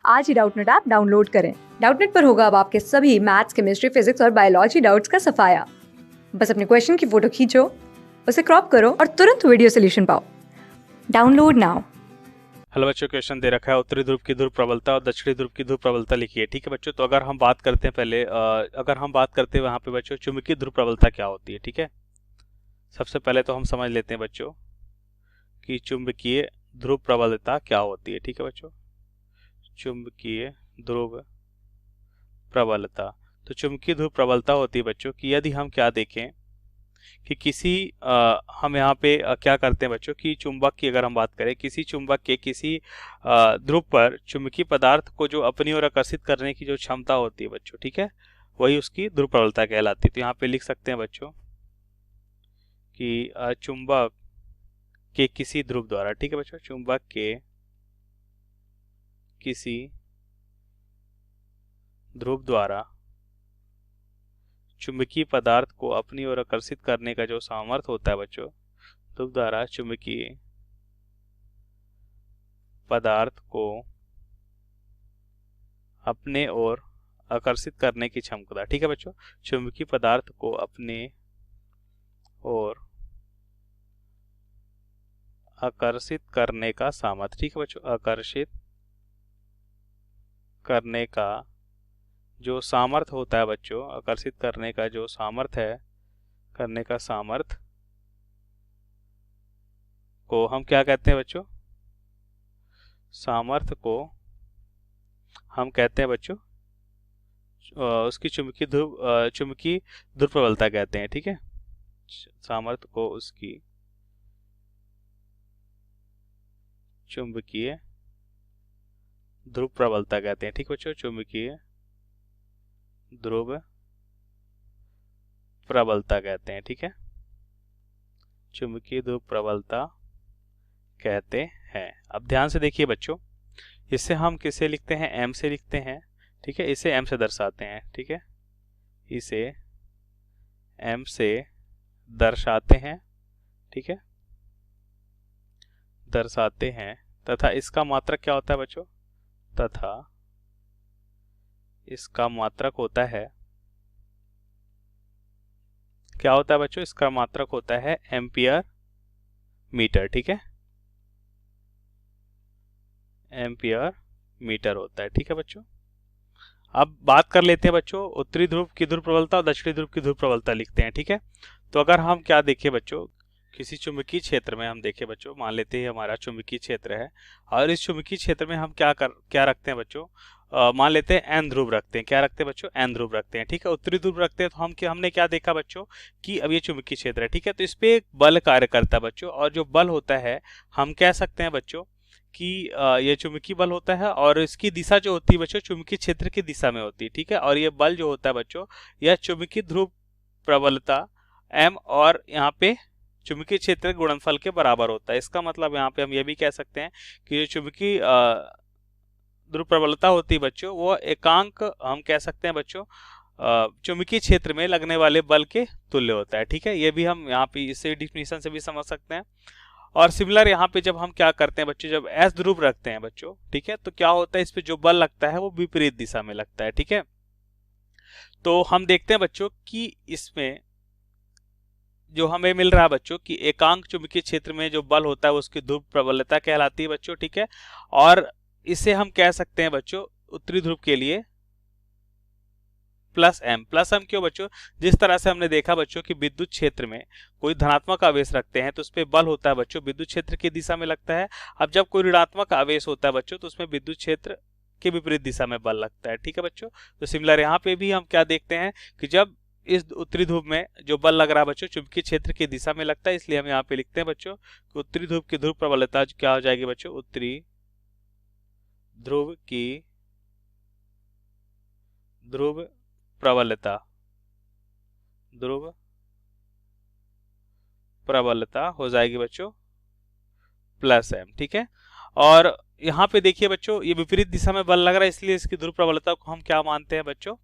आज ही Doubtnut app download करें। Doubtnut पर होगा अब आपके सभी मैथ्स, केमिस्ट्री, फिजिक्स और बायोलॉजी डाउट्स का सफाया। बस अपने क्वेश्चन की फोटो खींचो, उसे क्रॉप करो और तुरंत वीडियो सोल्यूशन पाओ। Download now. हेलो बच्चों, क्वेश्चन दे रखा है उत्तरी ध्रुव की ध्रुव प्रबलता और दक्षिणी ध्रुव की ध्रुव प्रबलता लिखिए। ठीक है बच्चों, तो अगर हम बात करते हैं पहले अगर हम बात करते हैं वहाँ पे बच्चों चुंबकीय ध्रुव प्रबलता क्या होती है। ठीक है, सबसे पहले तो हम समझ लेते हैं बच्चों कि चुंबकीय ध्रुव प्रबलता क्या होती है। ठीक है बच्चों, चुंबकीय ध्रुव प्रबलता, तो चुंबकीय ध्रुव प्रबलता होती है बच्चों कि यदि हम क्या देखें कि किसी हम यहाँ पे क्या करते हैं बच्चों कि चुंबक की अगर हम बात करें, किसी चुंबक के किसी ध्रुव पर चुंबकीय पदार्थ को जो अपनी ओर आकर्षित करने की जो क्षमता होती है बच्चों, ठीक है, वही उसकी ध्रुव प्रबलता कहलाती है। तो यहाँ पे लिख सकते हैं बच्चों कि चुंबक के किसी ध्रुव द्वारा, ठीक है बच्चों, चुंबक के किसी ध्रुव द्वारा चुंबकीय पदार्थ को अपनी ओर आकर्षित करने का जो सामर्थ्य होता है बच्चों, ध्रुव द्वारा चुंबकीय पदार्थ को अपने ओर आकर्षित करने की क्षमता। ठीक है बच्चों, चुंबकीय पदार्थ को अपने ओर आकर्षित करने का सामर्थ्य। ठीक है बच्चों, आकर्षित करने का जो सामर्थ्य होता है बच्चों, आकर्षित करने का जो सामर्थ्य है, करने का सामर्थ्य को हम क्या कहते हैं बच्चों, सामर्थ्य को हम कहते हैं बच्चों उसकी चुंबकीय ध्रुव प्रबलता कहते हैं। ठीक है, सामर्थ्य को उसकी चुंबकीय ध्रुव प्रबलता कहते हैं। ठीक है बच्चों, चुंबकीय ध्रुव प्रबलता कहते हैं। ठीक है, चुंबकीय ध्रुव प्रबलता कहते हैं। अब ध्यान से देखिए बच्चों, इसे हम किसे लिखते हैं, m से लिखते हैं। ठीक है, इसे m से दर्शाते हैं। ठीक है, इसे m से दर्शाते हैं। ठीक है, दर्शाते हैं, तथा इसका मात्रक क्या होता है बच्चों, तथा इसका मात्रक होता है, क्या होता है बच्चों, इसका मात्रक होता है एम्पियर मीटर। ठीक है, एम्पियर मीटर होता है। ठीक है बच्चों, अब बात कर लेते हैं बच्चों उत्तरी ध्रुव की ध्रुव प्रबलता और दक्षिणी ध्रुव की ध्रुव प्रबलता लिखते हैं। ठीक है, तो अगर हम क्या देखें बच्चों, किसी चुंबकीय क्षेत्र में हम देखें बच्चों, मान लेते हैं हमारा चुंबकीय क्षेत्र है और इस चुंबकीय क्षेत्र में हम क्या रखते हैं बच्चों, मान लेते हैं एन ध्रुव रखते हैं। क्या रखते हैं बच्चों, एन ध्रुव रखते हैं। ठीक है, उत्तरी ध्रुव रखते हैं तो हमने क्या देखा बच्चों कि अब ये चुंबकीय क्षेत्र है। ठीक है, तो इस पे एक बल कार्य करता है बच्चों, और जो बल होता है हम कह सकते हैं बच्चों कि ये चुंबकीय बल होता है और इसकी दिशा जो होती है बच्चों चुंबकीय क्षेत्र की दिशा में होती है। ठीक है, और ये बल जो होता है बच्चों, यह चुंबकीय ध्रुव प्रबलता m और यहाँ पे चुंबकीय क्षेत्र के गुणनफल के बराबर होता है। इसका मतलब यहाँ पे हम ये भी कह सकते हैं कि जो चुंबकीय ध्रुव प्रबलता होती है बच्चों, वो एकांक हम कह सकते हैं बच्चों चुंबकीय क्षेत्र में लगने वाले बल के तुल्य होता है। ठीक है, ये भी हम यहाँ पे इसे डिफिनीशन से भी समझ सकते हैं। और सिमिलर यहाँ पे जब हम क्या करते हैं बच्चों, जब एस ध्रुव रखते हैं बच्चों, ठीक है, तो क्या होता है, इस पे जो बल लगता है वो विपरीत दिशा में लगता है। ठीक है, तो हम देखते हैं बच्चों कि इसमें जो हमें मिल रहा है बच्चों कि एकांक चुंबकीय क्षेत्र में जो बल होता है उसकी ध्रुव प्रबलता कहलाती है बच्चों। ठीक है, और इसे हम कह सकते हैं बच्चों उत्तरी ध्रुव के लिए प्लस एम क्यों बच्चों, जिस तरह से हमने देखा बच्चों कि विद्युत क्षेत्र में कोई धनात्मक आवेश रखते हैं तो उस पर बल होता है बच्चों विद्युत क्षेत्र की दिशा में लगता है। अब जब कोई ऋणात्मक आवेश होता है बच्चों तो उसमें विद्युत क्षेत्र के विपरीत दिशा में बल लगता है। ठीक है बच्चों, तो सिमिलर यहाँ पे भी हम क्या देखते हैं कि जब इस उत्तरी ध्रुव में जो बल लग रहा है बच्चों चुंबकीय क्षेत्र की दिशा में लगता है, इसलिए हम यहाँ पे लिखते हैं बच्चों कि उत्तरी ध्रुव की ध्रुव प्रबलता क्या हो जाएगी बच्चों, उत्तरी ध्रुव की ध्रुव प्रबलता, ध्रुव प्रबलता हो जाएगी बच्चों प्लस एम। ठीक है, और यहाँ पे देखिए बच्चों ये विपरीत दिशा में बल लग रहा है, इसलिए इसकी ध्रुव प्रबलता को हम क्या मानते हैं बच्चों,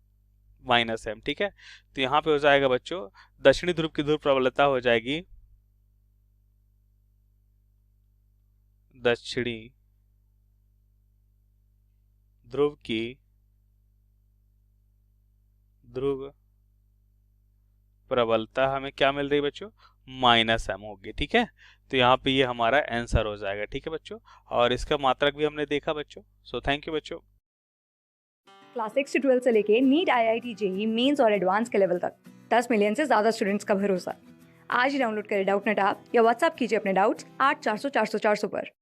माइनस एम। ठीक है, तो यहाँ पे हो जाएगा बच्चों दक्षिणी ध्रुव की ध्रुव प्रबलता हो जाएगी दक्षिणी ध्रुव की ध्रुव प्रबलता हमें क्या मिल रही है बच्चों, -m होगी। ठीक है, तो यहाँ पे ये हमारा आंसर हो जाएगा। ठीक है बच्चों, और इसका मात्रक भी हमने देखा बच्चों। सो थैंक यू बच्चों। क्लास 6 से 12 से लेके नीट, IIT, जेईई मेंस और एडवांस के लेवल तक 10 मिलियन से ज्यादा स्टूडेंट्स का भरोसा। आज ही डाउनलोड करें डाउटनेट ऐप या व्हाट्सएप कीजिए अपने डाउट्स 8400 400 400 पर।